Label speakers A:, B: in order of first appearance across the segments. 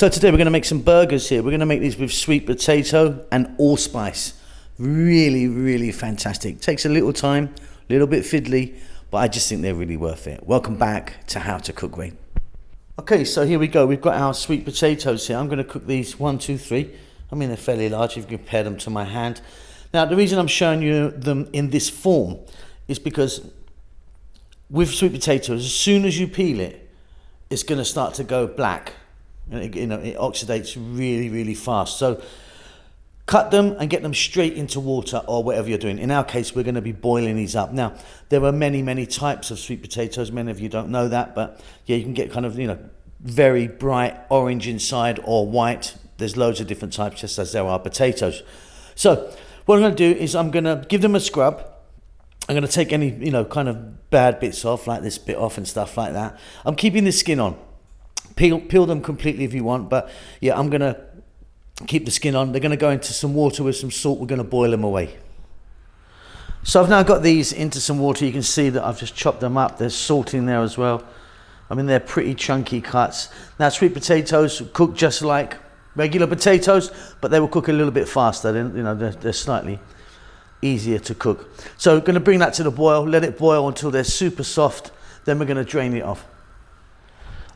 A: So today we're going to make some burgers here. We're going to make these with sweet potato and allspice. Really, really fantastic. Takes a little time, a little bit fiddly, but I just think they're really worth it. Welcome back to How to Cook Wayne. Okay, so here we go. We've got our sweet potatoes here. I'm going to cook these 1, 2, 3. I mean, they're fairly large if you compare them to my hand. Now, the reason I'm showing you them in this form is because with sweet potatoes, as soon as you peel it, it's going to start to go black. It oxidates really, really fast. So cut them and get them straight into water or whatever you're doing. In our case, we're going to be boiling these up. Now, there are many, many types of sweet potatoes. Many of you don't know that, but yeah, you can get kind of, very bright orange inside or white. There's loads of different types, just as there are potatoes. So what I'm going to do is I'm going to give them a scrub. I'm going to take any, kind of bad bits off, like this bit off and stuff like that. I'm keeping the skin on. Peel them completely if you want, but yeah, I'm going to keep the skin on. They're going to go into some water with some salt. We're going to boil them away. So I've now got these into some water. You can see that I've just chopped them up. There's salt in there as well. I mean, they're pretty chunky cuts. Now, sweet potatoes cook just like regular potatoes, but they will cook a little bit faster. They're slightly easier to cook. So we're going to bring that to the boil, let it boil until they're super soft. Then we're going to drain it off.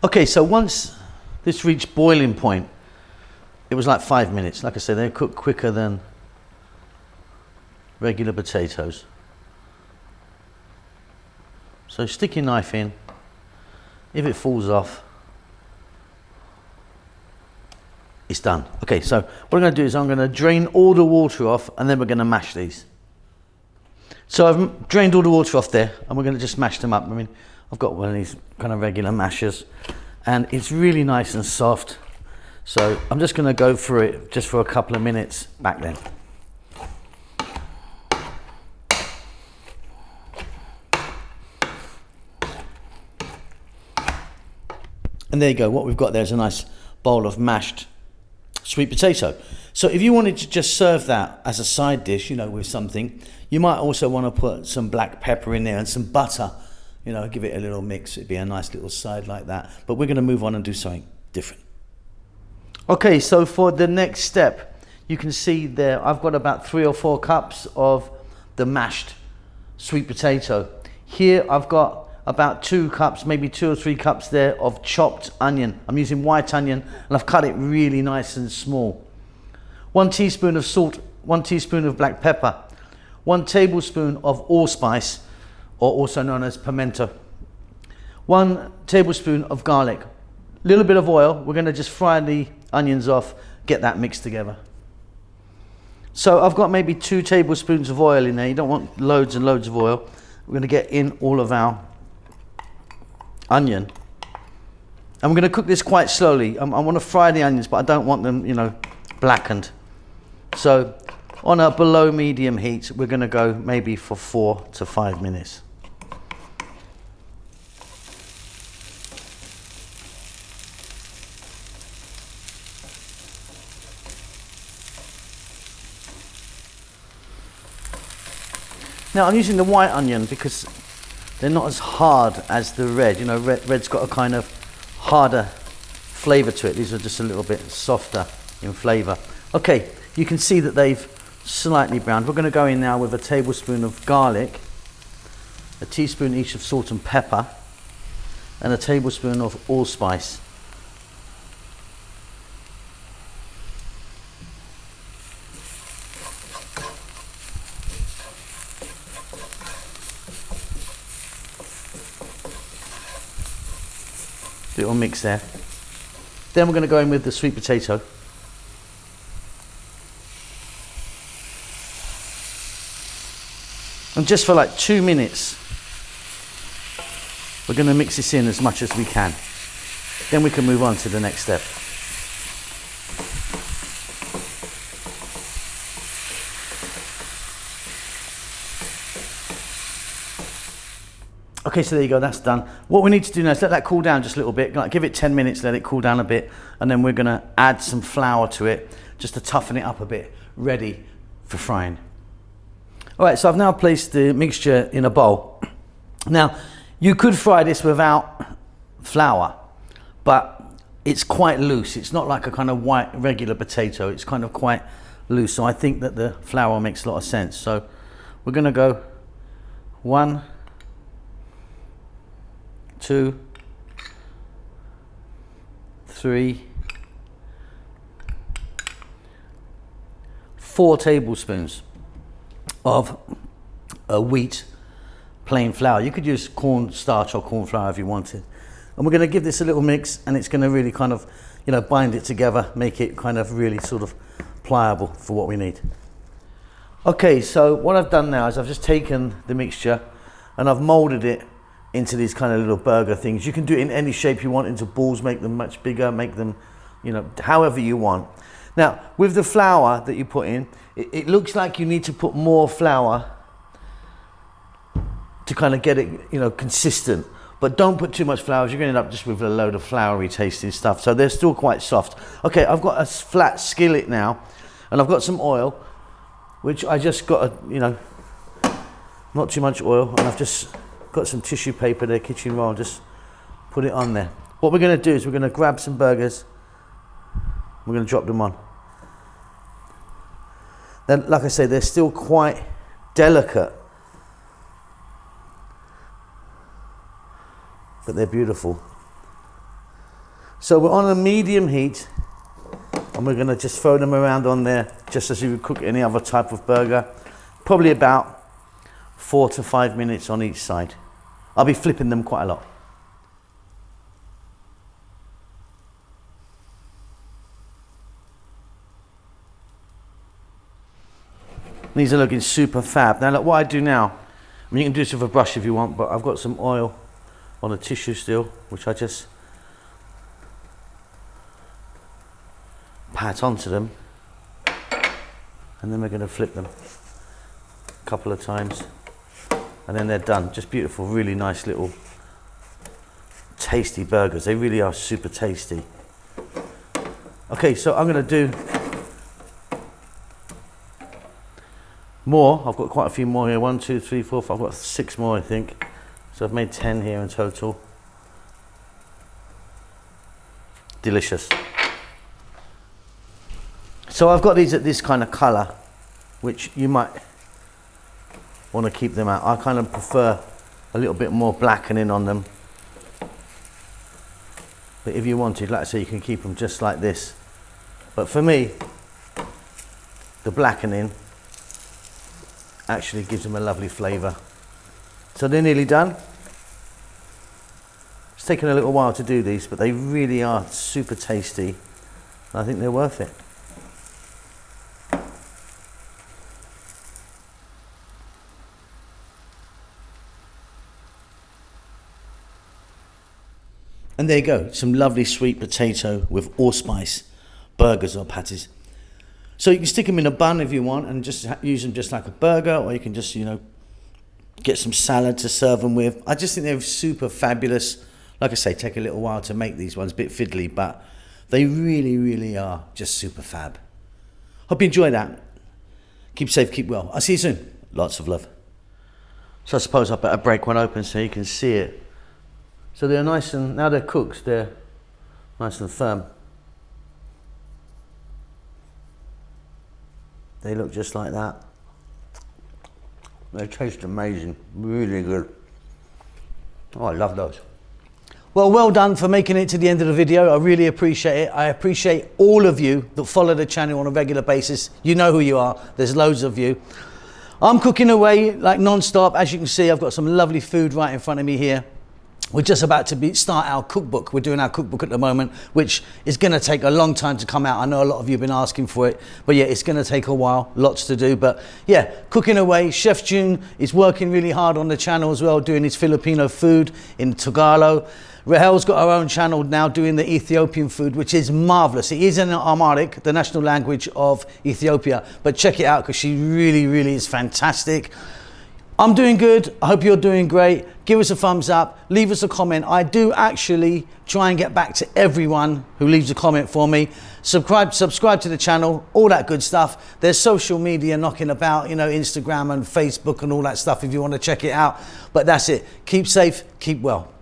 A: Okay, so once this reached boiling point, it was like 5 minutes. Like I said, they cook quicker than regular potatoes. So stick your knife in. If it falls off, it's done. Okay, so what I'm going to do is I'm going to drain all the water off, and then we're going to mash these. So I've drained all the water off there, and we're going to just mash them up. I mean, I've got one of these kind of regular mashers, and it's really nice and soft. So I'm just going to go through it just for a couple of minutes back then. And there you go. What we've got there is a nice bowl of mashed sweet potato. So if you wanted to just serve that as a side dish, with something, you might also want to put some black pepper in there and some butter, give it a little mix. It'd be a nice little side like that. But we're going to move on and do something different. Okay, so for the next step, you can see there, I've got about 3 or 4 cups of the mashed sweet potato. Here I've got about 2 cups, maybe 2 or 3 cups there of chopped onion. I'm using white onion, and I've cut it really nice and small. 1 teaspoon of salt, 1 teaspoon of black pepper, 1 tablespoon of allspice, or also known as pimento, 1 tablespoon of garlic, a little bit of oil. We're going to just fry the onions off, get that mixed together. So I've got maybe 2 tablespoons of oil in there. You don't want loads and loads of oil. We're going to get in all of our onion, and we're going to cook this quite slowly. I want to fry the onions, but I don't want them, blackened. So on a below medium heat, we're going to go maybe for 4 to 5 minutes. Now I'm using the white onion because they're not as hard as the red. Red's got a kind of harder flavour to it. These are just a little bit softer in flavour. Okay, you can see that they've slightly browned. We're going to go in now with a tablespoon of garlic, a teaspoon each of salt and pepper, and a tablespoon of allspice. Little mix there. Then we're going to go in with the sweet potato. And just for like 2 minutes, we're going to mix this in as much as we can. Then we can move on to the next step. Okay, so there you go, that's done. What we need to do now is let that cool down just a little bit, like give it 10 minutes, let it cool down a bit, and then we're gonna add some flour to it just to toughen it up a bit, ready for frying. All right, so I've now placed the mixture in a bowl. Now, you could fry this without flour, but it's quite loose. It's not like a kind of white regular potato. It's kind of quite loose. So I think that the flour makes a lot of sense. So we're going to go 1, 2, 3, 4 tablespoons of wheat plain flour. You could use corn starch or corn flour if you wanted. And we're going to give this a little mix, and it's going to really kind of, you know, bind it together, make it kind of really sort of pliable for what we need. Okay, so what I've done now is I've just taken the mixture and I've molded it into these kind of little burger things. You can do it in any shape you want, into balls, make them much bigger, make them, you know, however you want. Now, with the flour that you put in, it looks like you need to put more flour to kind of get it, you know, consistent. But don't put too much flour, you're going to end up just with a load of floury tasting stuff. So they're still quite soft. Okay, I've got a flat skillet now, and I've got some oil, which I just got, you know, not too much oil, and I've just got some tissue paper there, kitchen roll, just put it on there. What we're going to do is we're going to grab some burgers, we're going to drop them on. Then, like I say, they're still quite delicate, but they're beautiful. So we're on a medium heat, and we're going to just throw them around on there, just as you would cook any other type of burger. Probably about 4 to 5 minutes on each side. I'll be flipping them quite a lot. These are looking super fab. Now look, what I do now, I mean, you can do this with a brush if you want, but I've got some oil on a tissue still, which I just pat onto them, and then we're going to flip them a couple of times, and then they're done. Just beautiful, really nice little tasty burgers. They really are super tasty. Okay, so I'm going to do more. I've got quite a few more here. 1, 2, 3, 4, 5. I've got 6 more, I think. So I've made 10 here in total. Delicious. So I've got these at this kind of colour, which you might want to keep them at. I kind of prefer a little bit more blackening on them. But if you wanted, like I say, you can keep them just like this. But for me, the blackening actually gives them a lovely flavour. So they're nearly done. It's taken a little while to do these, but they really are super tasty. I think they're worth it. And there you go, some lovely sweet potato with allspice burgers or patties. So you can stick them in a bun if you want and just use them just like a burger, or you can just, you know, get some salad to serve them with. I just think they're super fabulous. Like I say, take a little while to make these ones, a bit fiddly, but they really, really are just super fab. Hope you enjoy that. Keep safe, keep well. I'll see you soon. Lots of love. So I suppose I better break one open so you can see it. So they're nice, and now they're cooked, they're nice and firm. They look just like that. They taste amazing, really good. Oh, I love those. Well done for making it to the end of the video. I really appreciate it. I appreciate all of you that follow the channel on a regular basis. You know who you are. There's loads of you. I'm cooking away like non-stop. As you can see, I've got some lovely food right in front of me here. We're just about to start our cookbook. We're doing our cookbook at the moment, which is going to take a long time to come out. I know a lot of you have been asking for it, but yeah, it's going to take a while, lots to do. But yeah, cooking away. Chef June is working really hard on the channel as well, doing his Filipino food in Tagalog. Rahel's got her own channel now doing the Ethiopian food, which is marvelous. It is in Amharic, the national language of Ethiopia, but check it out because she really, really is fantastic. I'm doing good. I hope you're doing great. Give us a thumbs up. Leave us a comment. I do actually try and get back to everyone who leaves a comment for me. Subscribe to the channel, all that good stuff. There's social media knocking about, you know, Instagram and Facebook and all that stuff if you want to check it out. But that's it. Keep safe, keep well.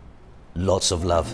A: Lots of love.